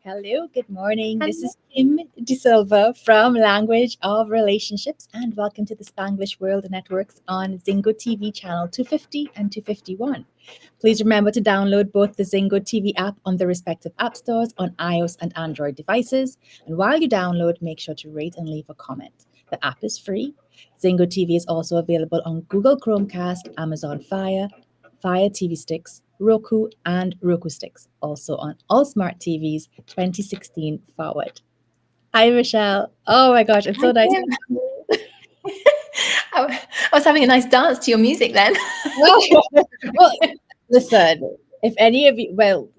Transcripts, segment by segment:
Hello, good morning. This Hello. is Kim De Silva from Language of Relationships, and welcome to the Spanglish World Networks on Zingo TV channel 250 and 251. Please remember to download both the Zingo TV app on the respective app stores on iOS and Android devices. And while you download, make sure to rate and leave a comment. The app is free. Zingo TV is also available on Google Chromecast, Amazon Fire TV sticks, Roku, and Roku sticks, also on all smart TVs 2016 forward. Hi, Michelle. Oh my gosh, it's Hi, so nice. Kim. I was having a nice dance to your music then. Well, listen, if any of you, well,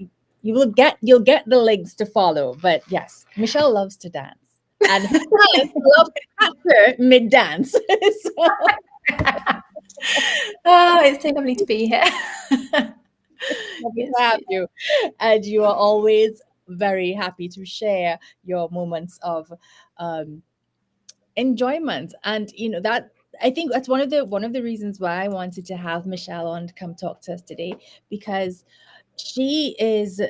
you'll get the links to follow. But yes, Michelle loves to dance, and Alice loves to capture mid dance. So Oh, it's so lovely to be here. happy Yes. to have you, and you are always very happy to share your moments of um, enjoyment. And that, I think that's one of the reasons why I wanted to have Michelle on to come talk to us today, because she is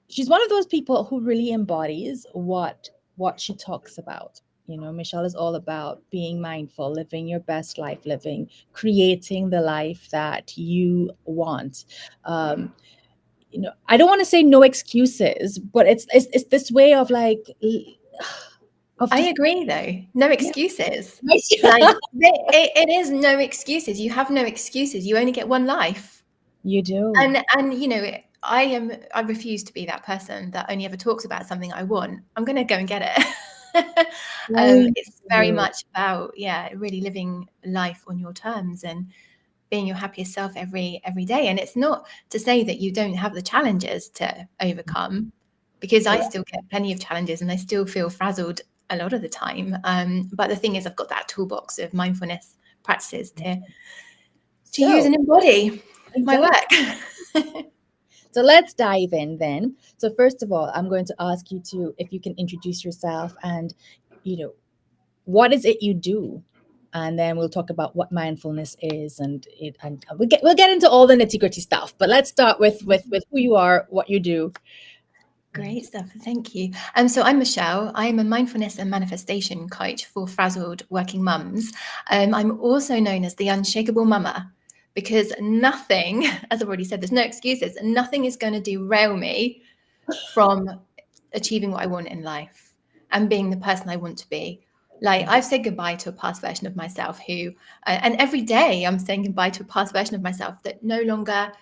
she's one of those people who really embodies what she talks about. Michelle is all about being mindful, living your best life, creating the life that you want. um I don't want to say no excuses, but it's this way of like of I just agree, though. No yeah. excuses. Like, it is no excuses. You have no excuses. You only get one life. You do. And I refuse to be that person that only ever talks about something I want. I'm going to go and get it. Right. It's very much about, really living life on your terms and being your happiest self every day. And it's not to say that you don't have the challenges to overcome, because I still get plenty of challenges and I still feel frazzled a lot of the time. But the thing is, I've got that toolbox of mindfulness practices to use and embody in my work. So let's dive in then. So first of all, I'm going to ask you to, if you can introduce yourself and, what is it you do? And then we'll talk about what mindfulness is, and we'll get into all the nitty-gritty stuff. But let's start with who you are, what you do. Great stuff. Thank you. So I'm Michele. I'm a mindfulness and manifestation coach for frazzled working mums. I'm also known as the unshakable mama, because nothing, as I've already said, there's no excuses, and nothing is going to derail me from achieving what I want in life and being the person I want to be. Like, I've said goodbye to a past version of myself and every day I'm saying goodbye to a past version of myself that no longer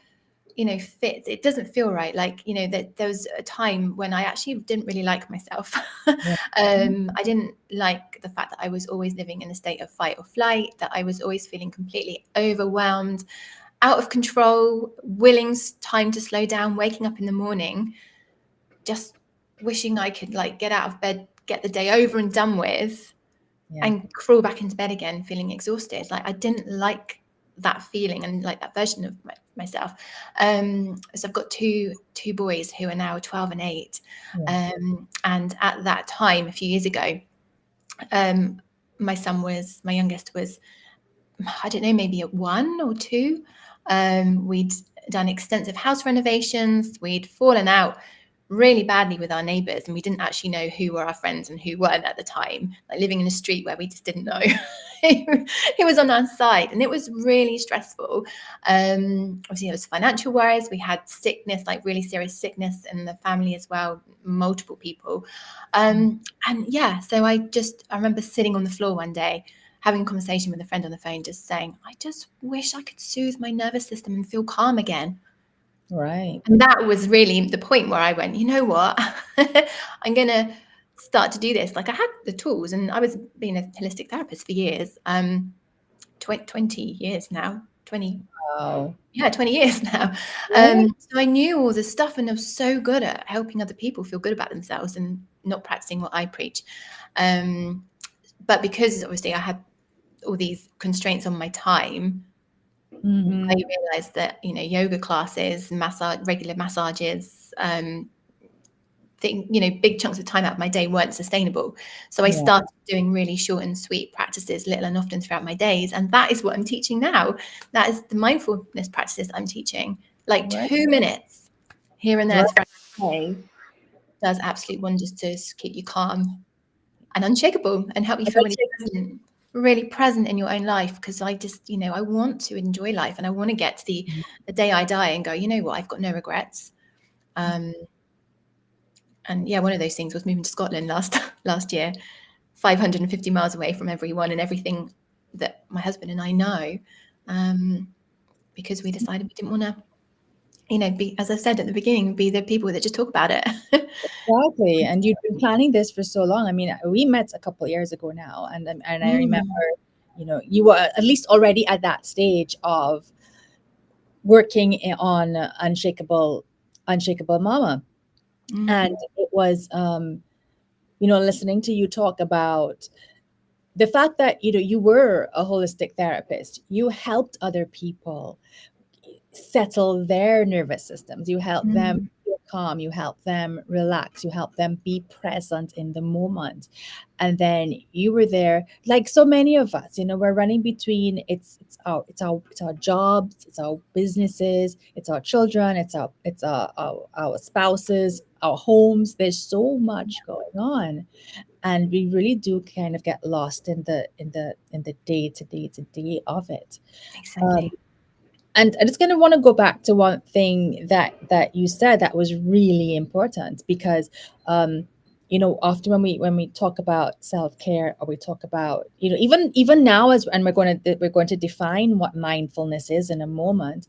fits. It doesn't feel right. Like, that there was a time when I actually didn't really like myself. I didn't like the fact that I was always living in a state of fight or flight, that I was always feeling completely overwhelmed, out of control, willing time to slow down, waking up in the morning, just wishing I could get out of bed, get the day over and done with, and crawl back into bed again, feeling exhausted. Like, I didn't like that feeling and like that version of myself. So I've got two boys who are now 12 and 8. And at that time, a few years ago, my youngest was, I don't know, maybe at 1 or 2. We'd done extensive house renovations. We'd fallen out really badly with our neighbours, and we didn't actually know who were our friends and who weren't at the time, like living in a street where we just didn't know who was on our side, and it was really stressful. Obviously, there was financial worries. We had sickness, like really serious sickness in the family as well, multiple people. So I remember sitting on the floor one day, having a conversation with a friend on the phone, just saying, I just wish I could soothe my nervous system and feel calm again. Right. And that was really the point where I went, you know what, I'm going to start to do this. Like, I had the tools, and I was being a holistic therapist for years, 20 years now, 20. Wow. Yeah, 20 years now. So I knew all this stuff, and I was so good at helping other people feel good about themselves and not practicing what I preach. But because obviously I had all these constraints on my time, I realized that, yoga classes, regular massages, big chunks of time out of my day weren't sustainable. So I started doing really short and sweet practices, little and often, throughout my days. And that is what I'm teaching now. That is the mindfulness practices I'm teaching, like 2 minutes here and there throughout the day. does absolute wonders to keep you calm and unshakable and help you feel really present in your own life. Because I just, I want to enjoy life, and I want to get to the day I die and go, you know what, I've got no regrets. And yeah, one of those things was moving to Scotland last year, 550 miles away from everyone and everything that my husband and I know, because we decided we didn't want to, be, as I said at the beginning, be the people that just talk about it. Exactly. And you've been planning this for so long. I mean, we met a couple of years ago now, and I remember, you were at least already at that stage of working on Unshakable Mama. And it was, listening to you talk about the fact that, you were a holistic therapist. You helped other people settle their nervous systems. You help them feel calm. You help them relax. You help them be present in the moment. And then you were there, like so many of us. We're running between it's our jobs, it's our businesses, it's our children, it's our spouses, our homes. There's so much going on, and we really do kind of get lost in the day to day of it. Exactly. And I just kind of want to go back to one thing that you said that was really important, because often when we talk about self-care, or we talk about, even now, and we're going to define what mindfulness is in a moment,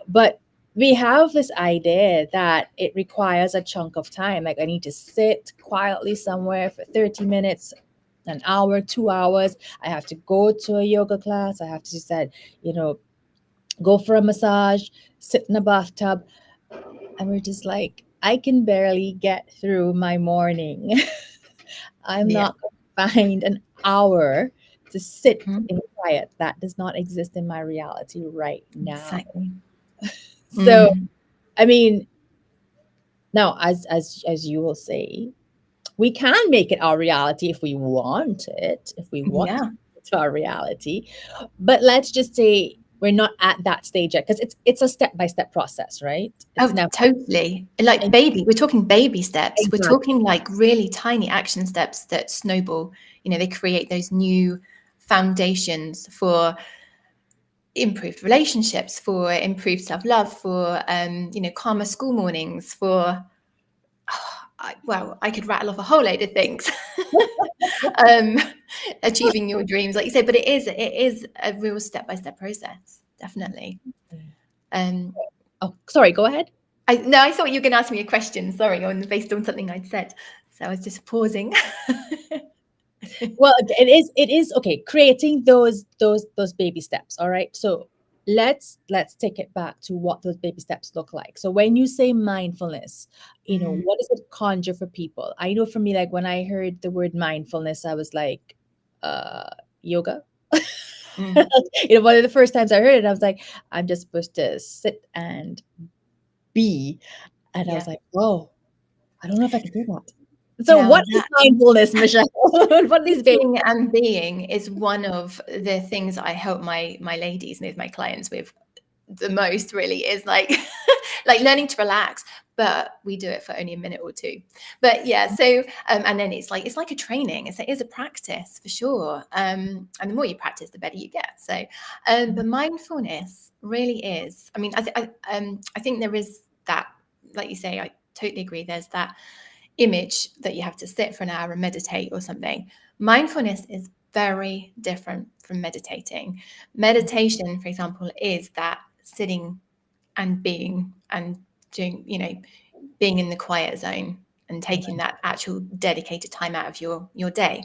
but we have this idea that it requires a chunk of time. Like, I need to sit quietly somewhere for 30 minutes, an hour, 2 hours. I have to go to a yoga class. I have to said, go for a massage, sit in a bathtub. And we're just like, I can barely get through my morning. I'm not going to find an hour to sit in quiet. That does not exist in my reality right now. Exactly. So, I mean, now, as you will say, we can make it our reality if we want it, if we want to our reality. But let's just say we're not at that stage yet, because it's a step-by-step process, right? Totally. Like we're talking baby steps. Exactly. We're talking like really tiny action steps that snowball. They create those new foundations for improved relationships, for improved self-love, for calmer school mornings, for I could rattle off a whole load of things. Achieving your dreams, like you say, but it is a real step-by-step process, definitely. Oh, sorry, go ahead. I thought you were going to ask me a question, sorry, based on something I'd said, so I was just pausing. Well, it is okay, creating those baby steps. All right, so let's take it back to what those baby steps look like. So when you say mindfulness, what does it conjure for people? I know for me, like when I heard the word mindfulness, I was like, yoga. One of the first times I heard it, I was like, I'm just supposed to sit and be. And I was like, whoa, I don't know if I can do that. So what is mindfulness, Michele? What is Sitting and being is one of the things I help my ladies with, my clients with the most, really, is like like learning to relax, but we do it for only a minute or two. But yeah, so and then it's like a training. It is a practice for sure. And the more you practice, the better you get. So but mindfulness really is, I mean, I think there is that, like you say, I totally agree, there's that image that you have to sit for an hour and meditate or something. Mindfulness is very different from meditating. Meditation, for example, is that sitting and being and doing, being in the quiet zone and taking that actual dedicated time out of your day.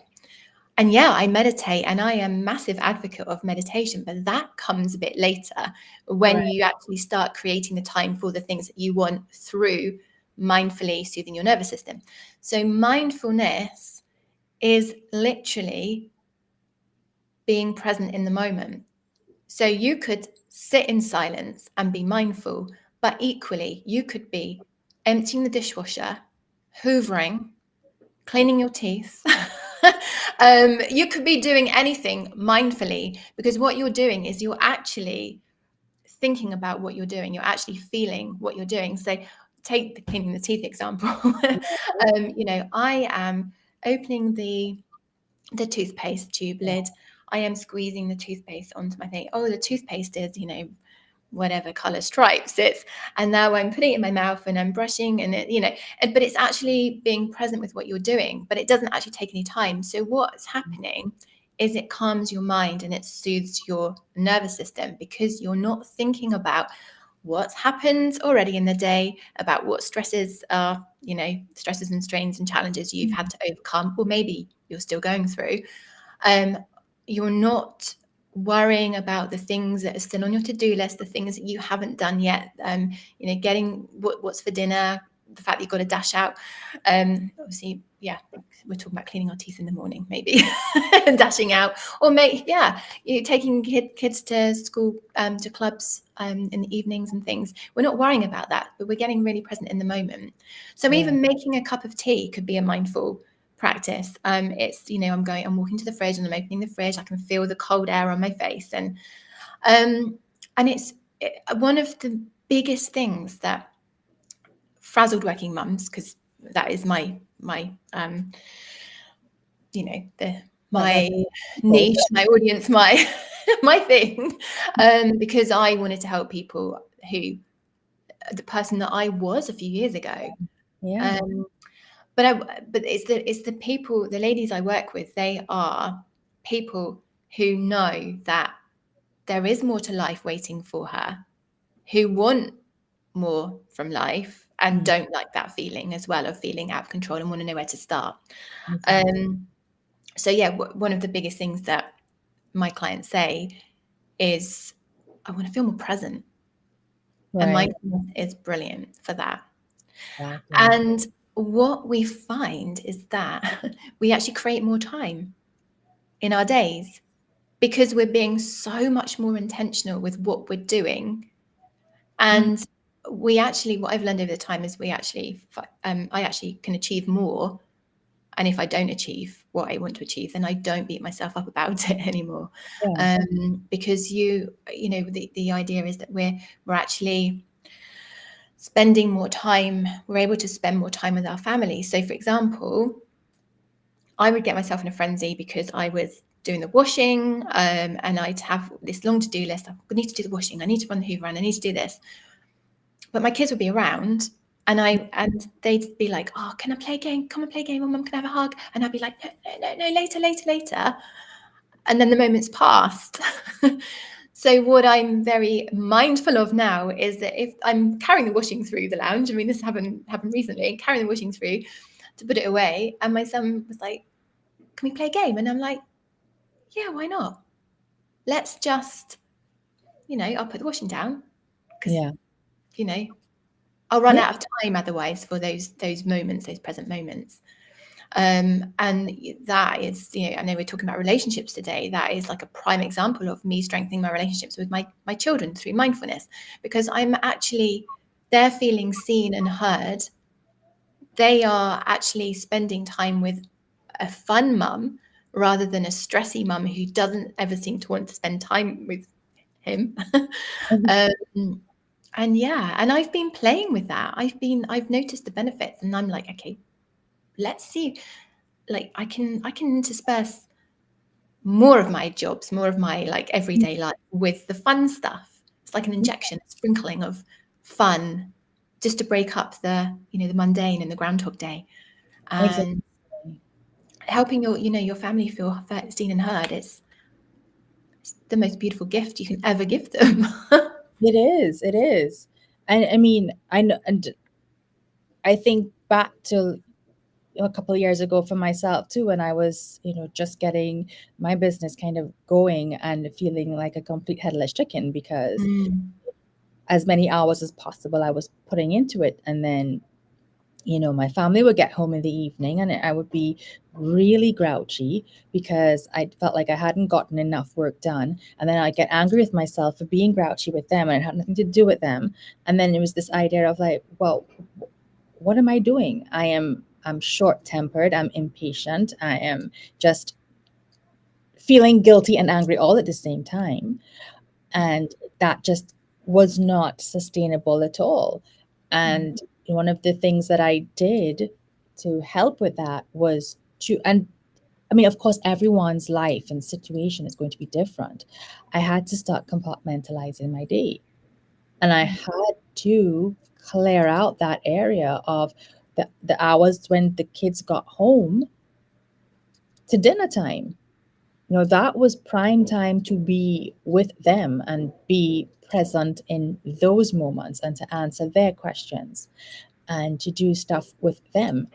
And yeah, I meditate, and I am a massive advocate of meditation, but that comes a bit later, when you actually start creating the time for the things that you want through mindfully soothing your nervous system. So mindfulness is literally being present in the moment. So you could sit in silence and be mindful, but equally you could be emptying the dishwasher, hoovering, cleaning your teeth. You could be doing anything mindfully, because what you're doing is you're actually thinking about what you're doing. You're actually feeling what you're doing. So take the cleaning the teeth example. You know, I am opening the toothpaste tube lid. I am squeezing the toothpaste onto my thing. Oh, the toothpaste is, you know, whatever color stripes it's, and now I'm putting it in my mouth and I'm brushing, and it, you know, but it's actually being present with what you're doing, but it doesn't actually take any time. So what's happening is it calms your mind and it soothes your nervous system, because you're not thinking about what's happened already in the day, about what stresses are, you know, stresses and strains and challenges you've had to overcome, or maybe you're still going through. You're not worrying about the things that are still on your to-do list, the things that you haven't done yet. You know, getting what's for dinner, the fact that you've got to dash out. Obviously, yeah, we're talking about cleaning our teeth in the morning, maybe, and dashing out, or you taking kids to school, to clubs in the evenings and things. We're not worrying about that, but we're getting really present in the moment. So even making a cup of tea could be a mindful practice. It's, you know, I'm walking to the fridge and I'm opening the fridge. I can feel the cold air on my face, and it's one of the biggest things that frazzled working mums, because that is my you know, my niche, my audience, my my thing, because I wanted to help people who, the person that I was a few years ago. But it's the people, the ladies I work with, they are people who know that there is more to life waiting for her, who want more from life and don't like that feeling as well, of feeling out of control, and want to know where to start. So yeah, one of the biggest things that my clients say is, I want to feel more present. And mindfulness is brilliant for that. And what we find is that we actually create more time in our days, because we're being so much more intentional with what we're doing. And we actually, what I've learned over the time is I actually can achieve more. And if I don't achieve what I want to achieve, then I don't beat myself up about it anymore. Because you know, the idea is that we're actually spending more time, we're able to spend more time with our family. So for example, I would get myself in a frenzy because I was doing the washing, and I'd have this long to-do list. I need to do the washing, I need to run the hoover around, I need to do this. But my kids would be around, and they'd be like, oh, can I play a game? Come and play a game, or mum, can I have a hug? And I'd be like, no, later. And then the moment's passed. So what I'm very mindful of now is that if I'm carrying the washing through the lounge, I mean, this happened recently, carrying the washing through to put it away, and my son was like, can we play a game? And I'm like, yeah, why not? Let's just, you know, I'll put the washing down, because, you know, I'll run out of time otherwise for those moments, those present moments. And that is, you know, I know we're talking about relationships today. That is like a prime example of me strengthening my relationships with my children through mindfulness, because they're feeling seen and heard. They are actually spending time with a fun mum rather than a stressy mum who doesn't ever seem to want to spend time with him. And yeah, and I've been playing with that. I've noticed the benefits, and I'm like, okay, let's see. Like I can intersperse more of my jobs, more of my like everyday life with the fun stuff. It's like an injection, a sprinkling of fun, just to break up the, you know, the mundane and the Groundhog Day, and helping your family feel seen and heard. It's the most beautiful gift you can ever give them. It is. And I mean, I know, and I think back to a couple of years ago for myself too, when I was, you know, just getting my business kind of going and feeling like a complete headless chicken, because as many hours as possible I was putting into it. And then, you know, my family would get home in the evening and I would be really grouchy because I felt like I hadn't gotten enough work done. And then I'd get angry with myself for being grouchy with them, and it had nothing to do with them. And then it was this idea of like, well, what am I doing? I'm short-tempered, I'm impatient, I am just feeling guilty and angry all at the same time. And that just was not sustainable at all. And one of the things that I did to help with that was to, and I mean, of course, everyone's life and situation is going to be different. I had to start compartmentalizing my day, and I had to clear out that area of the hours when the kids got home to dinner time. That was prime time to be with them and be present in those moments and to answer their questions and to do stuff with them.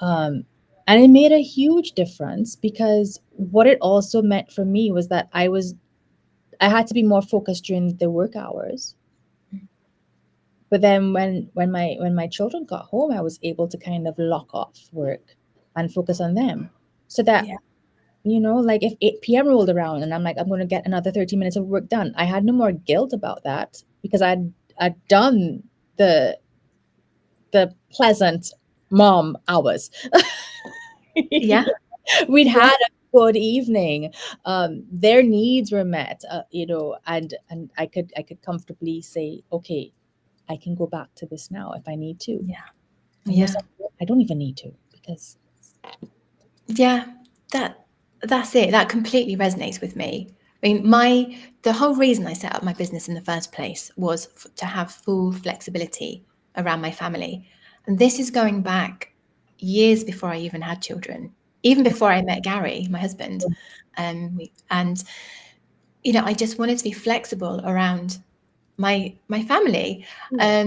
Um, and it made a huge difference because what it also meant for me was that I had to be more focused during the work hours. But then when my children got home, I was able to kind of lock off work and focus on them. So that, Yeah. like if 8 p.m. rolled around and I'm like, I'm going to get another 30 minutes of work done, I had no more guilt about that because I'd done the pleasant mom hours. Yeah. We'd Yeah. had a good evening. Their needs were met, and I could comfortably say, okay, I can go back to this now if I need to. Yeah. And Yeah. I don't even need to because Yeah, that's it. That completely resonates with me. I mean, the whole reason I set up my business in the first place was to have full flexibility around my family. And this is going back years before I even had children, even before I met Gary, my husband. And I just wanted to be flexible around my family. yeah,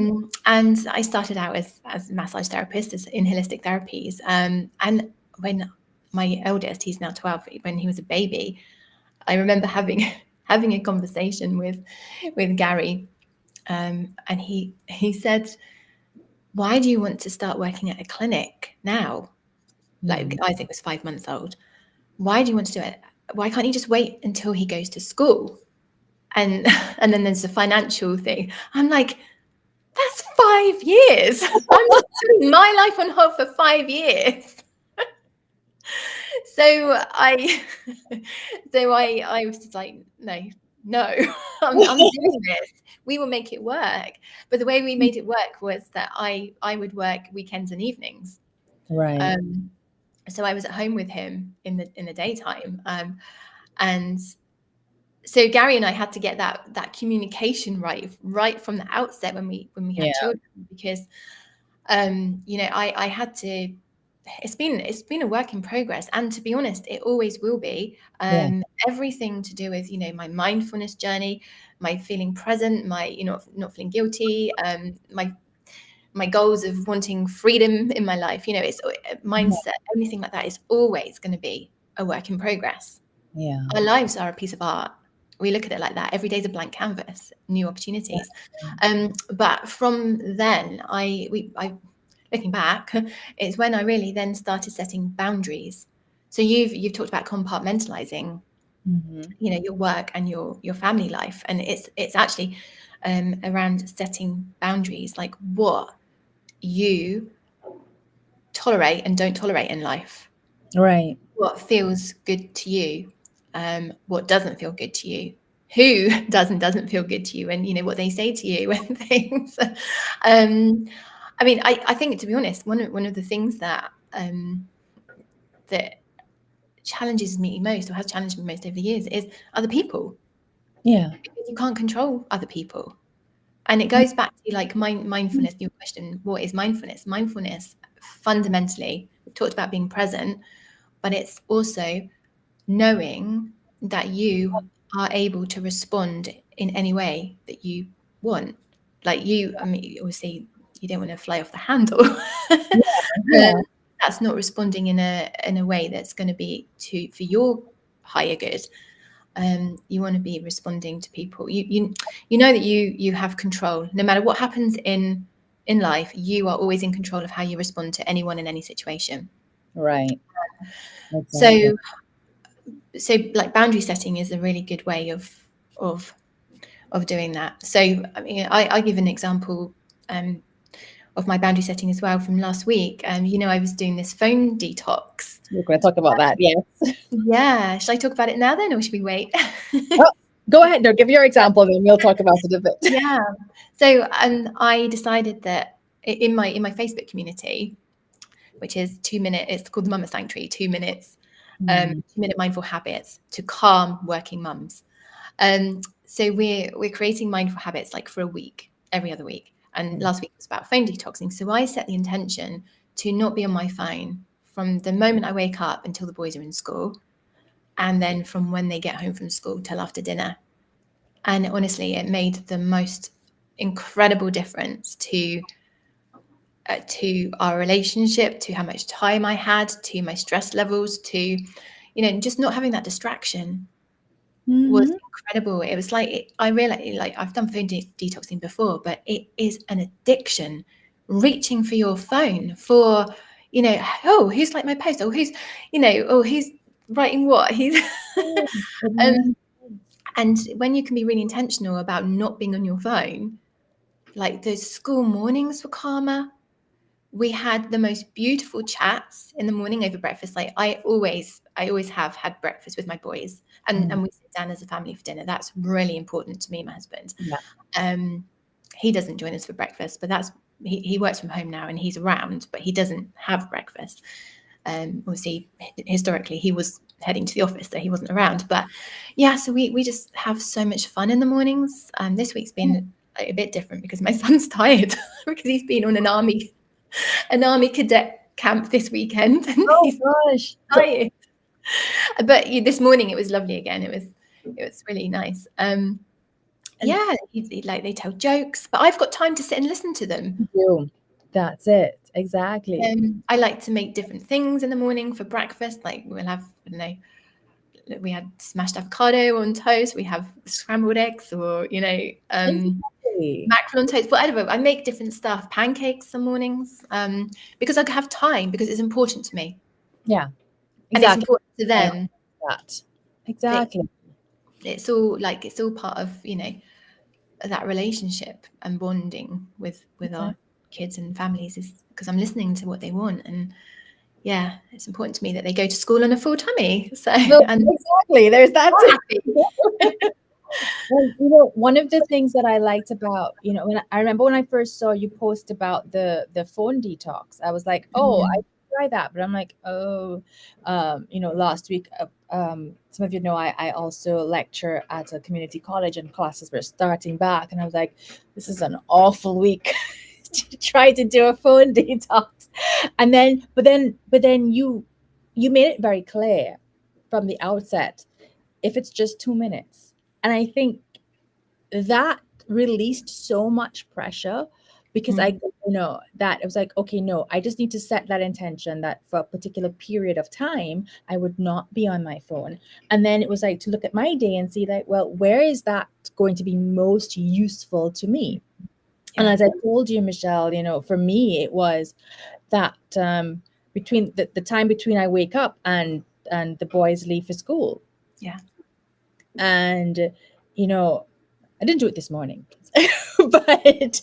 And I started out as a massage therapist, as in holistic therapies. And when my eldest, he's now 12, when he was a baby, I remember having having a conversation with Gary, and he said, "Why do you want to start working at a clinic now?" Like mm, Isaac was 5 months old. Why do you want to do it? Why can't you just wait until he goes to school? And and then there's the financial thing. I'm like, that's 5 years. I'm just putting my life on hold for 5 years. So I, I was just like, no, I'm doing this. We will make it work. But the way we made it work was that I would work weekends and evenings. right, Um, so I was at home with him in the daytime. And so Gary and I had to get that communication right from the outset when we had yeah, children, because I had to. It's been a work in progress, and to be honest, it always will be. yeah, Everything to do with my mindfulness journey, my feeling present, my not feeling guilty, my goals of wanting freedom in my life. It's mindset, anything like that is always going to be a work in progress. yeah, Our lives are a piece of art. We look at it like that. Every day is a blank canvas, new opportunities. yeah. But from then, I looking back, it's when I really then started setting boundaries. So you've talked about compartmentalizing, Mm-hmm. your work and your family life, and it's actually around setting boundaries, like what you tolerate and don't tolerate in life, Right, what feels good to you, what doesn't feel good to you, who doesn't feel good to you, and what they say to you and things. I mean, I think, to be honest, one of the things that challenges me most, or has challenged me most over the years, is other people, yeah, because you can't control other people. And it goes back to like mindfulness. Your question, what is mindfulness? Mindfulness, fundamentally, we've talked about being present, but it's also knowing that you are able to respond in any way that you want. Like I mean, obviously, you don't want to fly off the handle. yeah, That's not responding in a way that's going to be for your higher good. You want to be responding to people. You know that you have control. No matter what happens in life, you are always in control of how you respond to anyone in any situation. right, exactly. So like boundary setting is a really good way of doing that. So I mean, I give an example of my boundary setting as well from last week. I was doing this phone detox. We're going to talk about that. Yes. Yeah, should I talk about it now then, or should we wait? Oh, go ahead. No, give your example, then we'll talk about it a bit. Yeah. So I decided that in my Facebook community, which is 2 minute. It's called the Mama Sanctuary. 2 minutes, Mm. 2 minute mindful habits to calm working mums. So we're creating mindful habits like for a week, every other week. And last week was about phone detoxing. So I set the intention to not be on my phone from the moment I wake up until the boys are in school, and then from when they get home from school till after dinner. And honestly, it made the most incredible difference to our relationship, to how much time I had, to my stress levels, to just not having that distraction was Mm-hmm. incredible. It was like I realized, like I've done phone detoxing before, but it is an addiction. Reaching for your phone for, oh, who's like my post? Oh, who's writing what? He's It um, makes and when you can be really intentional about not being on your phone, like those school mornings were calmer. We had the most beautiful chats in the morning over breakfast. Like I always have had breakfast with my boys, and Mm. we sit down as a family for dinner. That's really important to me and my husband. Yeah. He doesn't join us for breakfast, but he works from home now and he's around, but he doesn't have breakfast. Obviously, historically, he was heading to the office, so he wasn't around. But yeah, so we just have so much fun in the mornings. This week's been a bit different because my son's tired because he's been on an army cadet camp this weekend, and Oh he's gosh. So, tired. But this morning it was lovely again. It was really nice. and Yeah, like they tell jokes, but I've got time to sit and listen to them. you, that's it. Exactly. I like to make different things in the morning for breakfast. Like we'll have, I don't know, we had smashed avocado on toast. We have scrambled eggs, or Exactly. mackerel on toast. Whatever. I make different stuff. Pancakes some mornings, because I have time, because it's important to me, Yeah. and it's Exactly. important to I them. that. That Exactly. it's all part of that relationship and bonding with Exactly. our kids and families, is because I'm listening to what they want. And yeah, it's important to me that they go to school on a full tummy. So, No, and exactly. There's that I'm too. happy. Well, one of the things that I liked about, when I remember when I first saw you post about the phone detox, I was like, oh, I Mm, should try that. But I'm like, oh, last week, some of you know, I also lecture at a community college, and classes were starting back, and I was like, this is an awful week to try to do a phone detox. And then, but then you made it very clear from the outset, if it's just 2 minutes. And I think that released so much pressure, because mm, that it was like, okay, no, I just need to set that intention that for a particular period of time I would not be on my phone. And then it was like to look at my day and see, like, well, where is that going to be most useful to me? And yeah, as I told you, Michelle, for me it was that, between the time between I wake up and the boys leave for school. yeah, And you know I didn't do it this morning, but it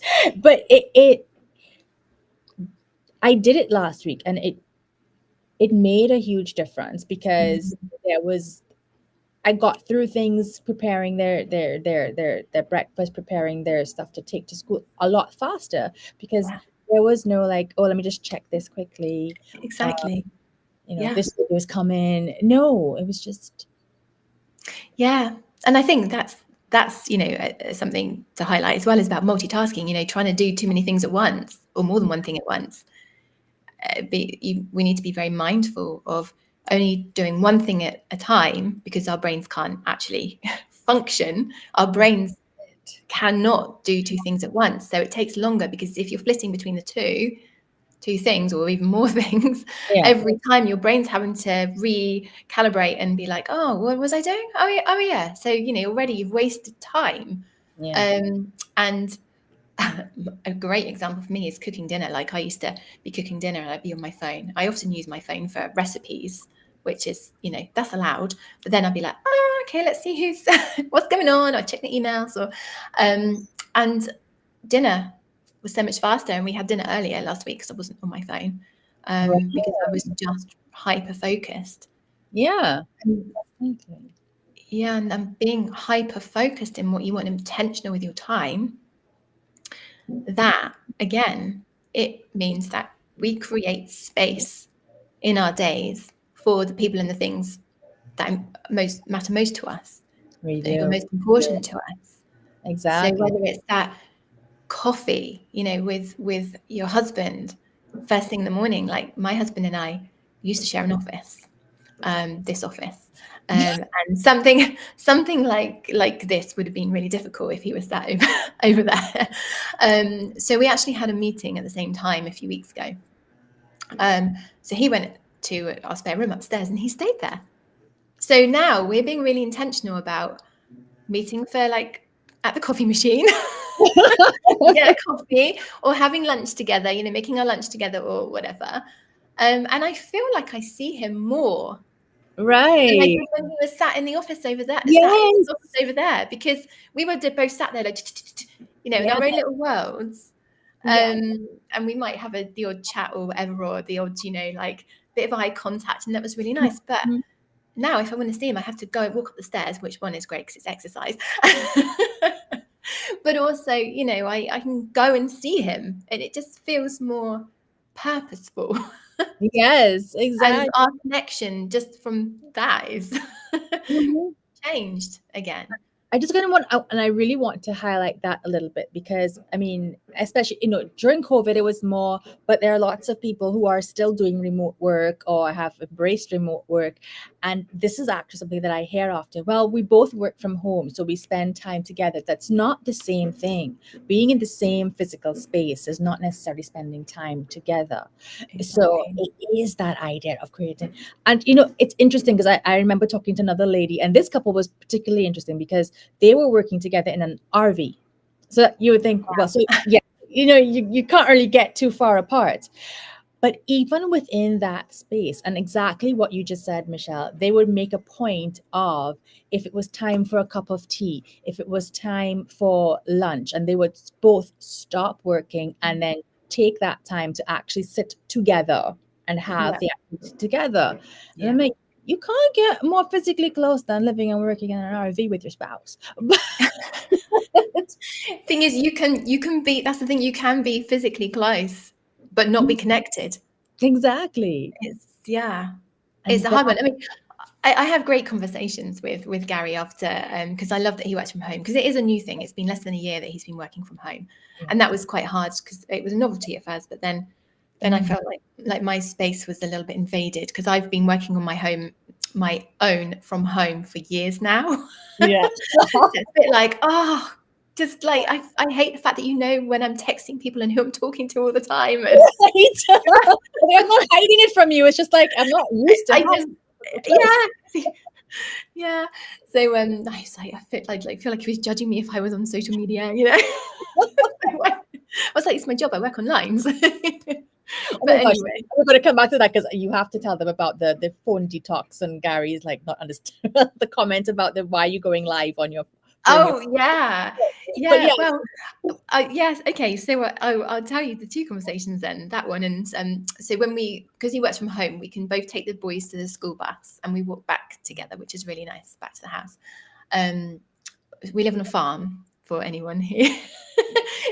I did it last week, and it made a huge difference, because mm, there was I got through things, preparing their breakfast, preparing their stuff to take to school a lot faster, because yeah, there was no, like, oh, let me just check this quickly. Uh, exactly. Yeah, this video is coming. No, it was just yeah. And I think that's something to highlight as well, is about multitasking. Trying to do too many things at once, or more than one thing at once. We need to be very mindful of only doing one thing at a time, because our brains can't actually function. Our brains cannot do two things at once. So it takes longer, because if you're flitting between the two things, or even more things, yeah, every time your brain's having to recalibrate and be like, oh, what was I doing? Oh yeah, oh yeah. So already you've wasted time. yeah, And a great example for me is cooking dinner. Like I used to be cooking dinner and I'd be on my phone. I often use my phone for recipes, which is, that's allowed. But then I'd be like, oh, okay, let's see who's what's going on. I check the emails, and dinner was so much faster. And we had dinner earlier last week because I wasn't on my phone, right, because I was just hyper focused. yeah, And definitely. yeah, and being hyper focused in what you want, intentional with your time, that again it means that we create space in our days for the people and the things that matter most to us, We who are do. most important to us. So Exactly. whether it's that coffee, with your husband first thing in the morning, like my husband and I used to share an office, this office. And something like this would have been really difficult if he was sat over there. So we actually had a meeting at the same time a few weeks ago. So he went to our spare room upstairs and he stayed there. So now we're being really intentional about meeting for like at the coffee machine, get a coffee, or having lunch together, making our lunch together or whatever. And I feel like I see him more than I Right. did when he was sat in the office over there, sat in Yes. his office over there, because we were both sat there like, in Yeah. our own little worlds. Yeah. And we might have the odd chat or whatever, or the odd, like bit of eye contact, and that was really nice. But Mhm. now if I want to see him, I have to go and walk up the stairs, which one is great because it's exercise. But also, I can go and see him and it just feels more purposeful. Yes, And exactly. our connection just from that is Mhm. changed again. I just kind of want, and I really want to highlight that a little bit because, I mean, especially, during COVID, it was more, but there are lots of people who are still doing remote work or have embraced remote work. And this is actually something that I hear often. Well, we both work from home, so we spend time together. That's not the same thing. Being in the same physical space is not necessarily spending time together. So Exactly. it is that idea of creating. And, it's interesting because I remember talking to another lady, and this couple was particularly interesting because they were working together in an RV. So you would think, well, so yeah, you can't really get too far apart. But even within that space, and exactly what you just said, Michelle, they would make a point of if it was time for a cup of tea, if it was time for lunch, and they would both stop working and then take that time to actually sit together and have Yeah. the activity together. And Yeah. I'm like, you can't get more physically close than living and working in an RV with your spouse. Thing is, you can be, that's the thing, you can be physically close, but not be connected. Exactly. Yeah, it's And a that, hard one. I mean, I have great conversations with Gary after, because I love that he works from home, because it is a new thing. It's been less than a year that he's been working from home, yeah. and that was quite hard because it was a novelty at first. But then I Mhm. felt like my space was a little bit invaded because I've been working on my own from home for years now. Yeah. So it's a bit like, oh, just like I hate the fact that when I'm texting people and who I'm talking to all the time, and Right? I'm not hiding it from you. It's just like I'm not used to I having just so close. yeah. Yeah. So I was like, I feel like he was judging me if I was on social media. I was like, it's my job. I work online. So. Oh But my gosh, anyway, we're going to come back to that because you have to tell them about the phone detox and Gary's like not understand the comment about the why you going live on your phone. oh yeah, But yeah. yeah, Well, yes. Okay. So I'll tell you the two conversations then. That one, and so because he works from home, we can both take the boys to the school bus and we walk back together, which is really nice, back to the house. Um, we live on a farm for anyone who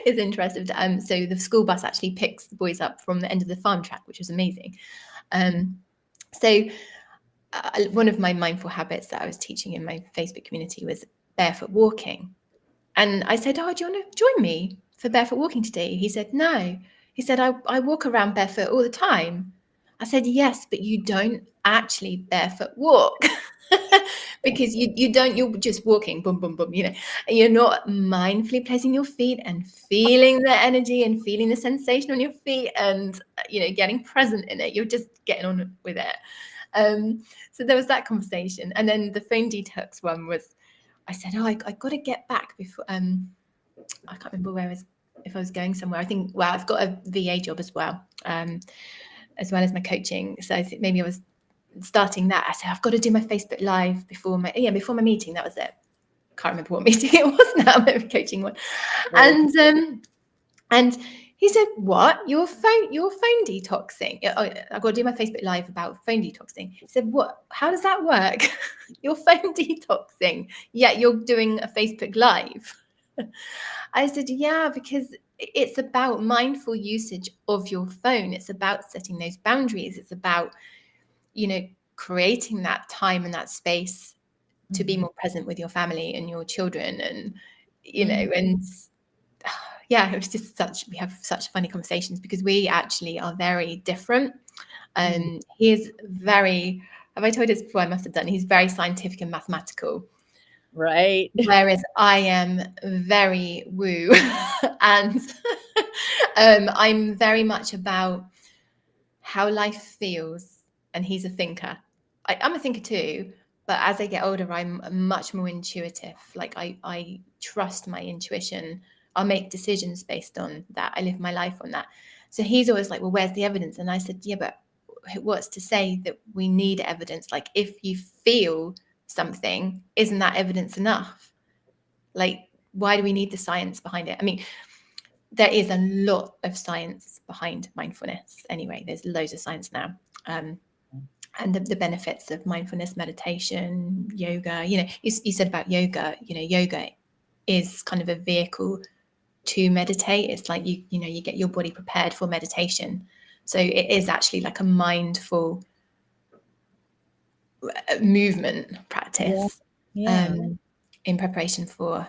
is interested. So the school bus actually picks the boys up from the end of the farm track, which was amazing. So one of my mindful habits that I was teaching in my Facebook community was barefoot walking. And I said, oh, do you want to join me for barefoot walking today? He said, no. He said, I walk around barefoot all the time. I said, yes, but you don't actually barefoot walk. Because you're just walking, boom, boom, boom, and you're not mindfully placing your feet and feeling the energy and feeling the sensation on your feet and, getting present in it. You're just getting on with it. So there was that conversation. And then the phone detox one was, I said, oh, I got to get back before, I can't remember if I was going somewhere. I think, well, I've got a VA job as well as my coaching. So I think maybe I was starting that. I said, I've got to do my Facebook Live before my meeting. That was it. Can't remember what meeting it was now. Maybe coaching one. And he said, what? Your phone detoxing? I've got to do my Facebook Live about phone detoxing. He said, what? How does that work? Your phone detoxing? Yeah, you're doing a Facebook Live. I said, yeah, because it's about mindful usage of your phone. It's about setting those boundaries. It's about, creating that time and that space to be more present with your family and your children. And, and yeah, it was just we have such funny conversations because we actually are very different. He is very, have I told you this before? I must have done. He's very scientific and mathematical. Right. Whereas I am very woo. And I'm very much about how life feels. And he's a thinker. I'm a thinker too. But as I get older, I'm much more intuitive. Like I trust my intuition. I'll make decisions based on that. I live my life on that. So he's always like, well, where's the evidence? And I said, yeah, but what's to say that we need evidence? Like, if you feel something, isn't that evidence enough? Like, why do we need the science behind it? I mean, there is a lot of science behind mindfulness anyway. There's loads of science now. And the benefits of mindfulness, meditation, yoga. You said about yoga. Yoga is kind of a vehicle to meditate. It's like you get your body prepared for meditation. So it is actually like a mindful movement practice. Yeah. In preparation for,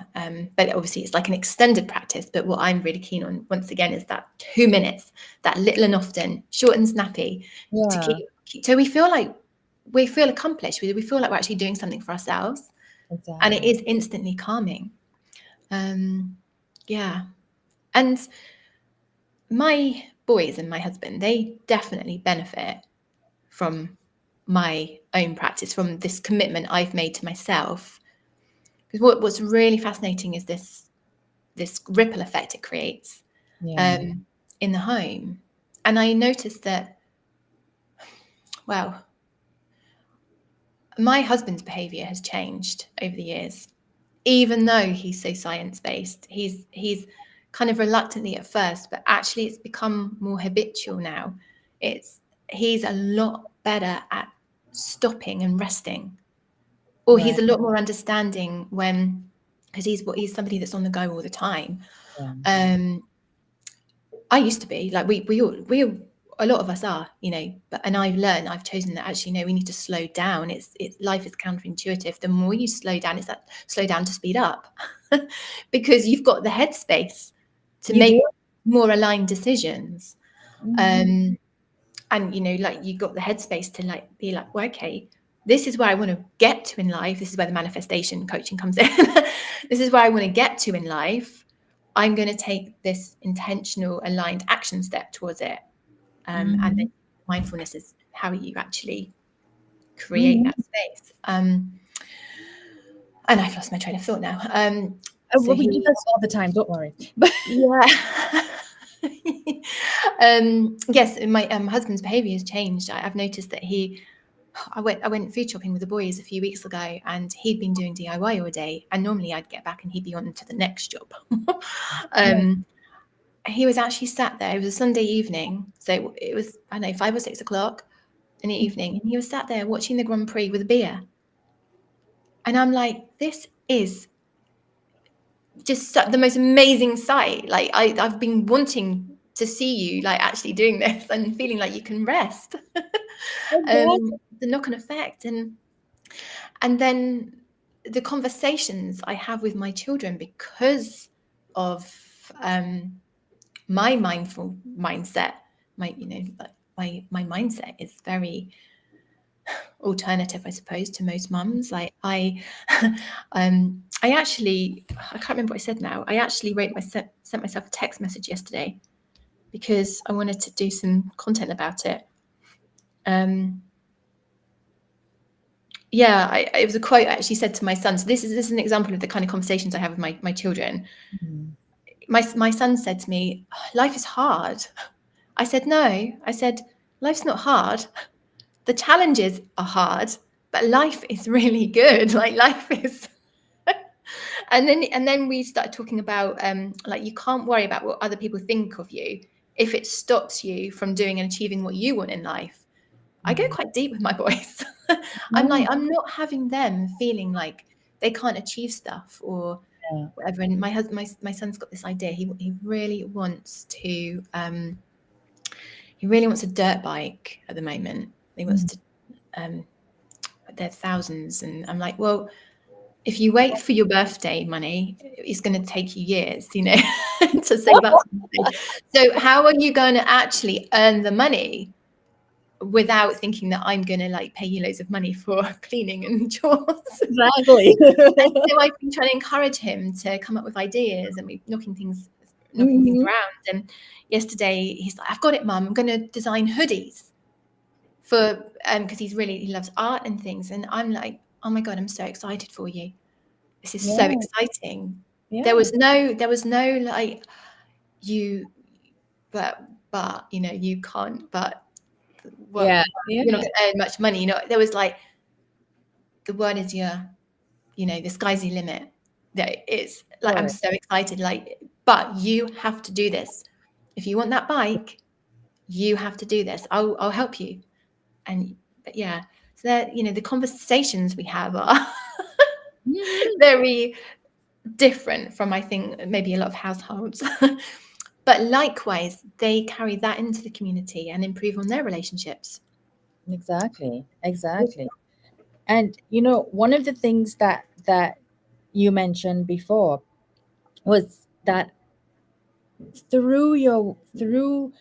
but obviously it's like an extended practice. But what I'm really keen on, once again, is that 2 minutes, that little and often, short and snappy, to Yeah. keep so we feel accomplished. We feel like we're actually doing something for ourselves, and it Exactly. is instantly calming. Yeah, and my boys and my husband, they definitely benefit from my own practice, from this commitment I've made to myself. Because what's really fascinating is this ripple effect it creates Yeah. in the home. And I noticed that, well, my husband's behavior has changed over the years, even though he's so science-based. He's kind of reluctantly at first, but actually it's become more habitual now. He's a lot better at stopping and resting, or he's Right. a lot more understanding when, because he's somebody that's on the go all the time. Yeah. I used to be like, we all, a lot of us are, but, and I've chosen that actually, no, we need to slow down. It's life is counterintuitive. The more you slow down, it's that slow down to speed up, because you've got the headspace to You make do. more aligned decisions. Mhm. And like, you got the headspace to like be like, well, okay, this is where I want to get to in life. This is where the manifestation coaching comes in. This is where I want to get to in life. I'm going to take this intentional, aligned action step towards it. And then Mhm. mindfulness is how you actually create Mhm. that space. And I've lost my train of thought now. So Well, we do he, this all the time. Don't worry. But yeah. Yes, my husband's behavior has changed. I've noticed that I went food shopping with the boys a few weeks ago, and he'd been doing DIY all day, and normally I'd get back and he'd be on to the next job. yeah. He was actually sat there. It was a Sunday evening, so it was, I don't know, 5 or 6 o'clock in the evening, and he was sat there watching the Grand Prix with a beer. And I'm like, this is just the most amazing sight. Like, I've been wanting to see you like actually doing this and feeling like you can rest. Exactly. The knock-on effect. And then the conversations I have with my children, because of my mindful mindset, my mindset is very alternative, I suppose, to most mums. Like I actually, I can't remember what I said now. I actually sent myself a text message yesterday because I wanted to do some content about it. Yeah, it was a quote I actually said to my son. So this is an example of the kind of conversations I have with my children. Mhm. My son said to me, "Life is hard." I said, "No." I said, "Life's not hard. The challenges are hard, but life is really good. Like, life is." And then we started talking about like, you can't worry about what other people think of you if it stops you from doing and achieving what you want in life. I go Mhm. quite deep with my boys. I'm Yeah. like, I'm not having them feeling like they can't achieve stuff, or Yeah. whatever. And my husband, my son's got this idea. He really wants to he really wants a dirt bike at the moment. He wants Mm. to they're thousands, and I'm like, well, if you wait for your birthday money, it's going to take you years, you know, to save up something. So how are you going to actually earn the money without thinking that I'm going to like pay you loads of money for cleaning and chores? Exactly. And so I've been trying to encourage him to come up with ideas, and we're knocking things Mhm. around. And yesterday he's like, I've got it, Mum. I'm going to design hoodies for because he loves art and things. And I'm like, oh my God, I'm so excited for you. This is so Yeah. exciting. Yeah. There was no like you, but you know, you can't, but what, Yeah. you're not Yeah. going to earn much money. You know, there was like the word is your, you know, the sky's the limit. That it's like I'm Sure. so excited, like, but you have to do this. If you want that bike, you have to do this. I'll help you. And but yeah, so that, you know, the conversations we have are Mhm. very different from, I think, maybe a lot of households. But likewise, they carry that into the community and improve on their relationships. Exactly. Exactly. And one of the things that you mentioned before was that through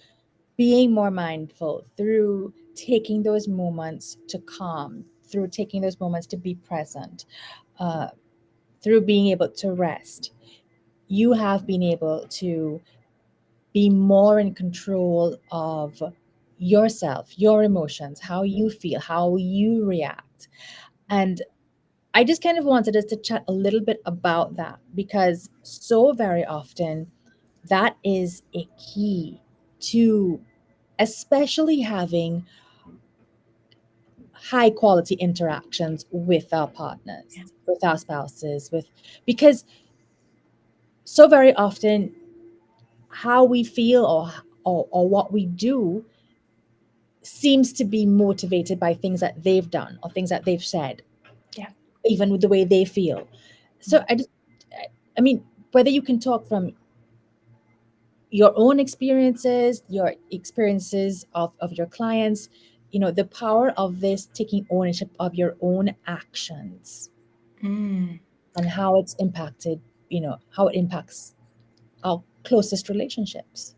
being more mindful, through taking those moments to calm, through taking those moments to be present, uh, through being able to rest, you have been able to be more in control of yourself, your emotions, how you feel, how you react. And I just kind of wanted us to chat a little bit about that, because so very often that is a key to especially having high quality interactions with our Yeah. partners, with our spouses, with because so very often how we feel or what we do seems to be motivated by things that they've done or things that they've said, Yeah. even with the way they feel. So I mean, whether you can talk from your own experiences, your experiences of your clients, the power of this taking ownership of your own actions Mm. and how it's impacted, how it impacts our closest relationships.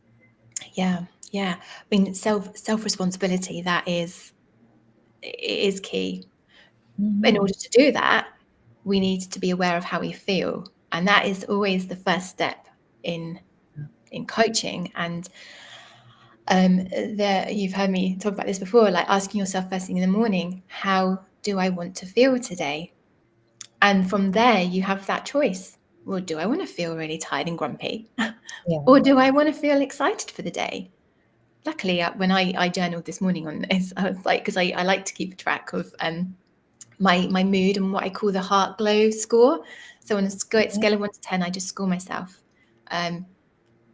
Yeah. Yeah. I mean, self responsibility, that is key. In Hmm. order to do that, we need to be aware of how we feel, and that is always the first step in coaching. And there, you've heard me talk about this before, like asking yourself first thing in the morning, how do I want to feel today? And from there, you have that choice. Well, do I want to feel really tired and grumpy? Yeah. Or do I want to feel excited for the day? Luckily, when I journaled this morning on this, I was like, because I like to keep a track of my mood and what I call the heart glow score. So on a scale of 1 to 10, I just score myself. Um,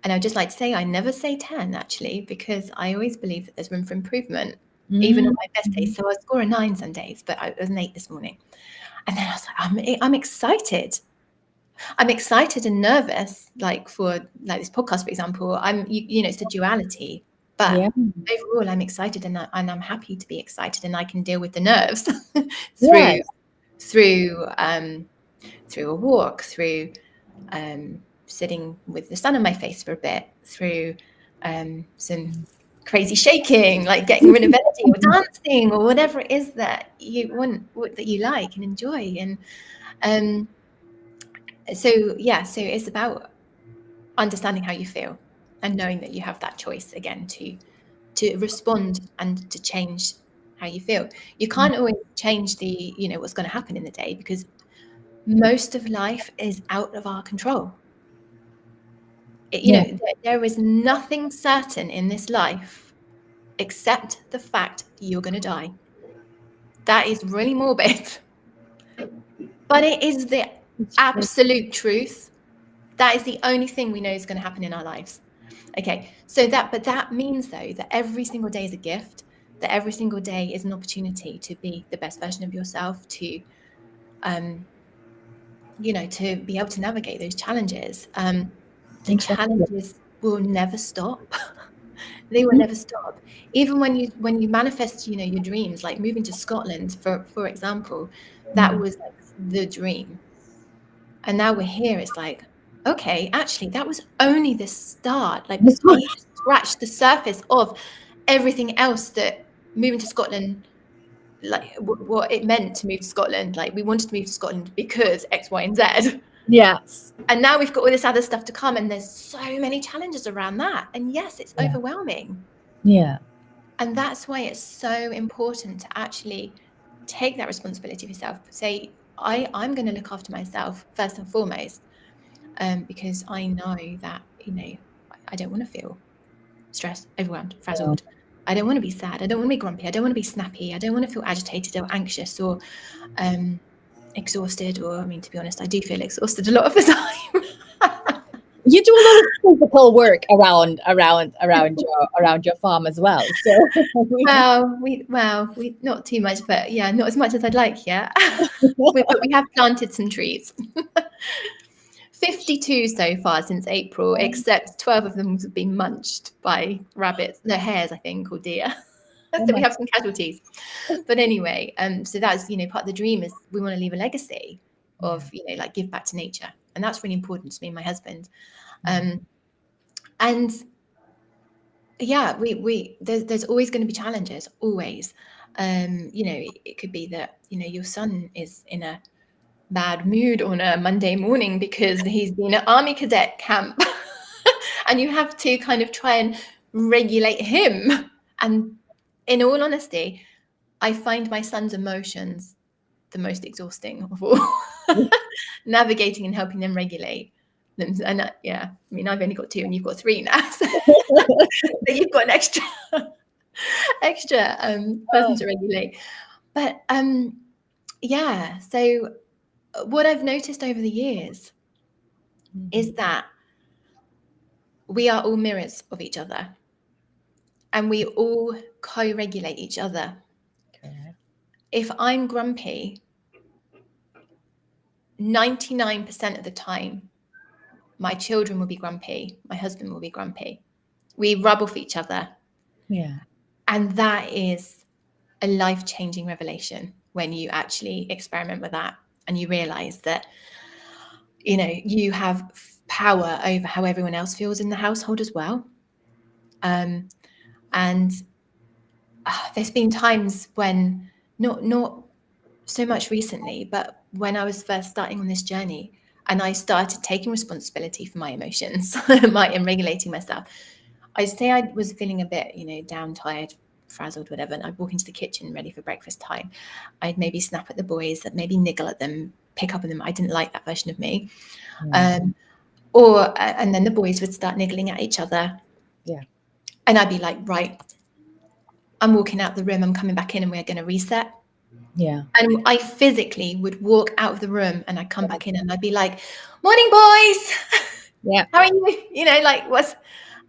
and I'd just like to say, I never say 10 actually, because I always believe that there's room for improvement, even on Mhm. my best days. So I score a 9 some days, but I was an 8 this morning. And then I was like, I'm excited. I'm excited and nervous, like for like this podcast, for example. You know, it's the duality, but Yeah. overall, I'm excited, and I'm happy to be excited, and I can deal with the nerves through Yes. through through a walk, through sitting with the sun on my face for a bit, through some crazy shaking, like getting rid of energy, or dancing, or whatever it is that you want, that you like and enjoy. And um, so yeah, so it's about understanding how you feel and knowing that you have that choice again to respond and to change how you feel. You can't always change the, you know, what's going to happen in the day, because most of life is out of our control. You Yeah. know, there is nothing certain in this life except the fact you're going to die. That is really morbid, but it is the absolute truth. That is the only thing we know is going to happen in our lives. Okay, so but that means though that every single day is a gift, that every single day is an opportunity to be the best version of yourself, to to be able to navigate those challenges. The Exactly. challenges will never stop. They will Mhm. never stop. Even when you manifest, your dreams, like moving to Scotland, for example, that Mm. was like the dream. And now we're here. It's like, okay, actually, that was only the start. Like, This I've one. just scratched the surface of everything else that moving to Scotland, like what it meant to move to Scotland. Like, we wanted to move to Scotland because X, Y, and Z. Yes. And now we've got all this other stuff to come, and there's so many challenges around that. And yes, it's Yeah. overwhelming. Yeah. And that's why it's so important to actually take that responsibility for yourself. Say, I'm going to look after myself first and foremost, because I know that, I don't want to feel stressed, overwhelmed, Yeah. frazzled. I don't want to be sad. I don't want to be grumpy. I don't want to be snappy. I don't want to feel agitated or anxious or exhausted. Or, I mean, to be honest, I do feel exhausted a lot of the time. You do a lot of physical work around your farm as well. So Well, we not too much, but yeah, not as much as I'd like. Yeah, but we have planted some trees. 52 so far since April, except 12 of them have been munched by rabbits, no hares, I think, or deer. oh So we my have some casualties. But anyway, so that's part of the dream is we want to leave a legacy yeah. of like give back to nature, and that's really important to me and my husband. Yeah. And yeah, we there's always going to be challenges, always. It could be that your son is in a bad mood on a Monday morning because he's been at army cadet camp, and you have to kind of try and regulate him. And in all honesty, I find my son's emotions the most exhausting of all. Navigating and helping them regulate them. And yeah, I mean, I've only got 2 and you've got 3 now. So you've got an extra person to regulate. But yeah, so what I've noticed over the years is that we are all mirrors of each other, and we all co-regulate each other. Correct. If I'm grumpy, 99% of the time, my children will be grumpy, my husband will be grumpy. We rub off each other. Yeah. And that is a life-changing revelation when you actually experiment with that and you realize that, you have power over how everyone else feels in the household as well. And there's been times when, not so much recently, but when I was first starting on this journey and I started taking responsibility for my emotions and regulating myself, I'd say I was feeling a bit, down, tired, frazzled, whatever. And I'd walk into the kitchen ready for breakfast time. I'd maybe snap at the boys, maybe niggle at them, pick up on them. I didn't like that version of me. Yeah. And then the boys would start niggling at each other. Yeah. And I'd be like, right, I'm walking out the room. I'm coming back in and we're going to reset. Yeah. And I physically would walk out of the room and I'd come back in and I'd be like, morning, boys. Yeah. How are you? What's,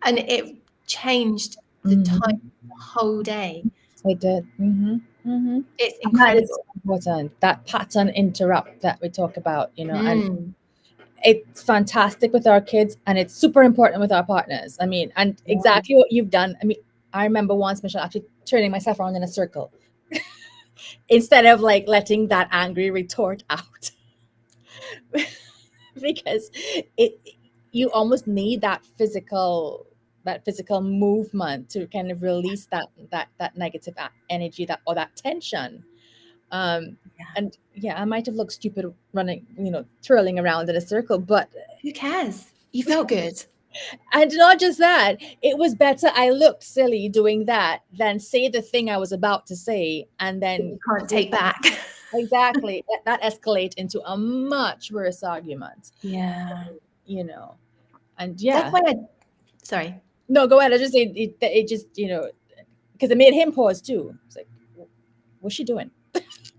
and it changed the time, the whole day. It did. It's And that is incredible. important. That pattern interrupt that we talk about, and Mm. it's fantastic with our kids and it's super important with our partners. I mean, and exactly what you've done. I mean, I remember once, Michelle, actually turning myself around in a circle instead of like letting that angry retort out. Because it you almost need that physical movement to kind of release that negative energy, that or that tension. And yeah, I might have looked stupid running, twirling around in a circle, but Who cares? You felt good. and not just that, it was better I looked silly doing that than say the thing I was about to say and then You can't take back. exactly that escalate into a much worse argument. Yeah. you know and That's yeah. why sorry. No, go ahead. I just say it just because it made him pause too. It's like, what's she doing?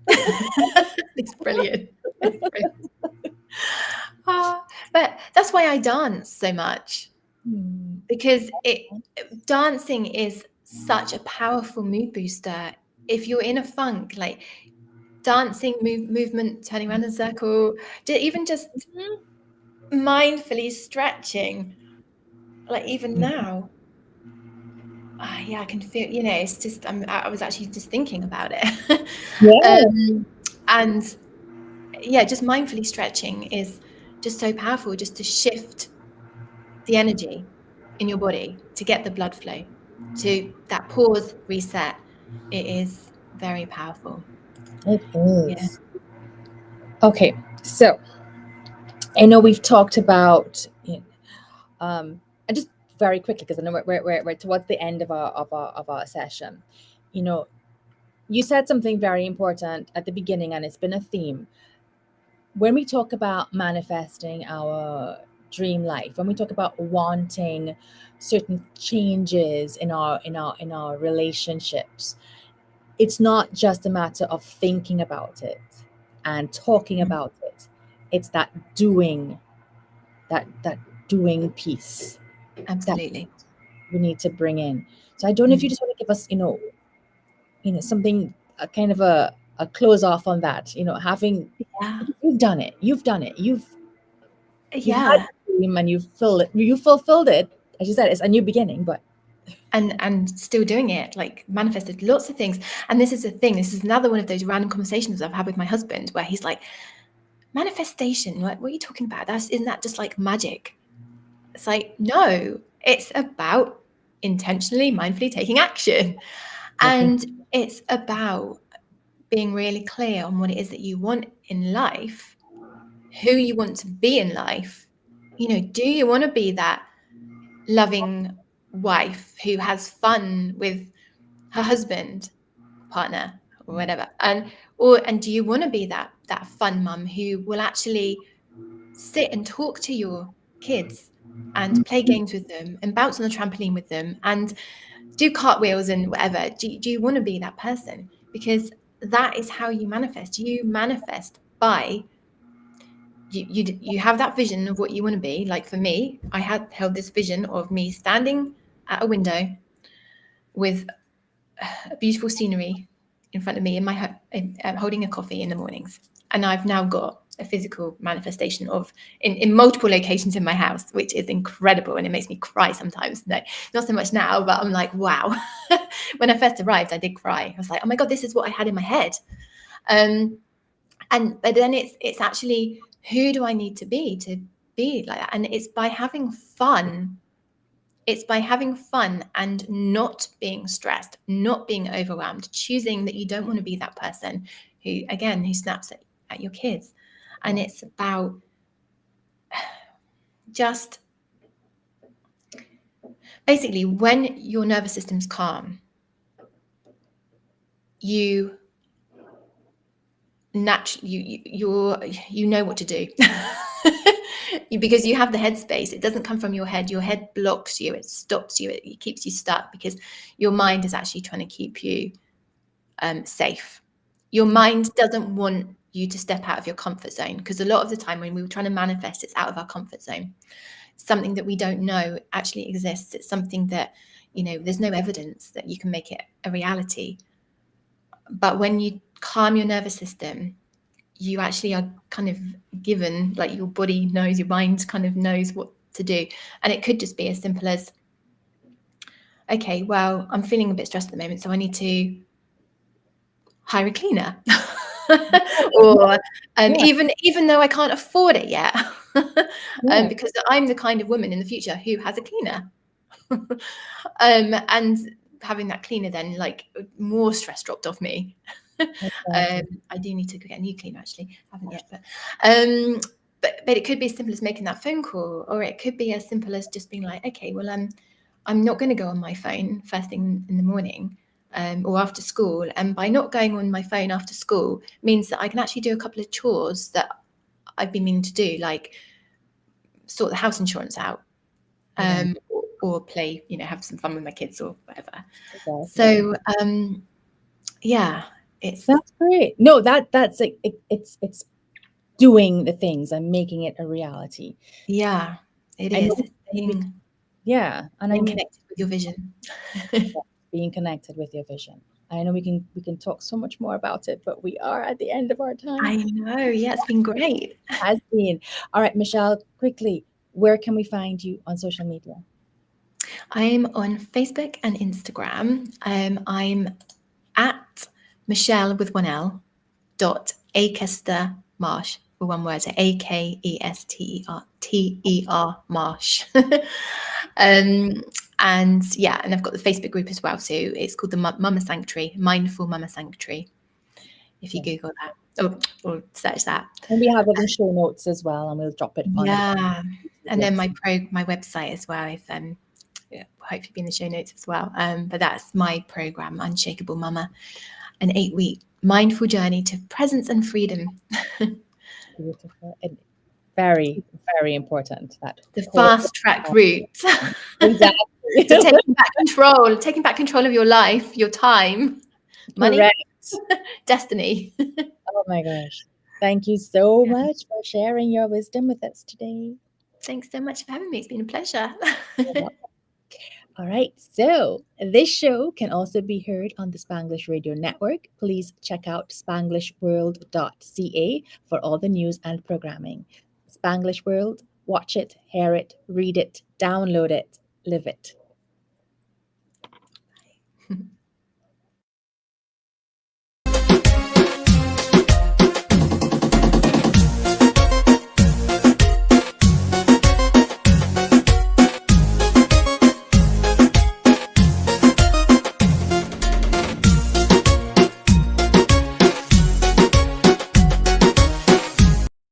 It's brilliant. It's brilliant. But that's why I dance so much, because dancing is such a powerful mood booster. If you're in a funk, like dancing, movement, turning around in a circle, even just Mhm. mindfully stretching. Like even now, yeah, I can feel. It's just I was actually just thinking about it, Yeah, and yeah, just mindfully stretching is just so powerful, just to shift the energy in your body, to get the blood flow, to that pause, reset. It is very powerful. it Yeah. is. Okay, so I know we've talked about, and just very quickly, because I know we're towards the end of our session. You know, you said something very important at the beginning, and it's been a theme. When we talk about manifesting our dream life, when we talk about wanting certain changes in our relationships, it's not just a matter of thinking about it and talking Mm, about it. It's that doing piece that absolutely. we need to bring in. So I don't know if you Mm. just want to give us, something, a kind of a close off on that. Having Yeah. you've done it, you've had Yeah. a dream and you fulfilled it. As you said, it's a new beginning, but And still doing it, like manifested lots of things. And this is the thing, this is another one of those random conversations I've had with my husband, where he's like, manifestation, what are you talking about? Isn't that just like magic? It's like, no, it's about intentionally, mindfully taking action. taking And it's about being really clear on what it is that you want in life, who you want to be in life. Do you want to be that loving wife who has fun with her husband, partner, or whatever? And do you want to be that fun mum who will actually sit and talk to your kids and play games with them and bounce on the trampoline with them and do cartwheels and whatever? Do you want to be that person? Because that is how you manifest. You manifest by you have that vision of what you want to be. Like for me, I had held this vision of me standing at a window with a beautiful scenery in front of me in my holding a coffee in the mornings. And I've now got a physical manifestation of in multiple locations in my house, which is incredible, and it makes me cry sometimes. No, not so much now, but I'm like, wow. When I first arrived, I did cry. I was like, oh my god, this is what I had in my head. um but then it's actually, who do I need to be like that? And it's by having fun. It's by having fun and not being stressed, not being overwhelmed, choosing that you don't want to be that person who snaps at your kids. And yeah. it's about just basically, when your nervous system's calm, you naturally you know what to do. Because you have the headspace. It doesn't come from your head. Your head blocks you, it stops you, it keeps you stuck, because your mind is actually trying to keep you safe. Your mind doesn't want you to step out of your comfort zone, because a lot of the time when we were trying to manifest, it's out of our comfort zone. Something that we don't know actually exists. It's something that, there's no evidence that you can make it a reality. But when you calm your nervous system, you actually are kind of given, like, your body knows, your mind kind of knows what to do. And it could just be as simple as, okay, well, I'm feeling a bit stressed at the moment, so I need to hire a cleaner. Or Yeah, even though I can't afford it yet, yeah, because I'm the kind of woman in the future who has a cleaner. And having that cleaner, then, like, more stress dropped off me. exactly. I do need to go get a new cleaner, actually. I haven't yet, but it could be as simple as making that phone call, or it could be as simple as just being like, okay, well, I'm not going to go on my phone first thing in the morning, or after school. And by not going on my phone after school means that I can actually do a couple of chores that I've been meaning to do, like sort the house insurance out, Yeah, or play, have some fun with my kids or whatever. exactly. So yeah, it's That's great. No, that's like it's doing the things and making it a reality. yeah, it I know, is. It's yeah, and I being mean, connected with your vision. being connected with your vision. I know we can talk so much more about it, but we are at the end of our time. I know. Yeah, it's been great. Has been. All right, Michelle, quickly, where can we find you on social media? I'm on Facebook and Instagram. I'm at Michele with one L dot Akester-Marsh for one word, so Akester Marsh. um, and yeah, and I've got the Facebook group as well. So it's called the Mama Sanctuary, Mindful Mama Sanctuary. If you Yeah. Google that or search that. And we have it in show notes as well, and we'll drop it on the Yeah. And then list. my website as well, if yeah, hopefully be in the show notes as well. But that's my program, Unshakable Mama, an 8-week mindful journey to presence and freedom. Beautiful. And very, very important. That The whole fast track route exactly. to taking back control of your life, your time, money, Correct. destiny. Oh my gosh. Thank you so much for sharing your wisdom with us today. Thanks so much for having me. It's been a pleasure. All right, so this show can also be heard on the Spanglish Radio Network. Please check out spanglishworld.ca for all the news and programming. Spanglish World, watch it, hear it, read it, download it, live it.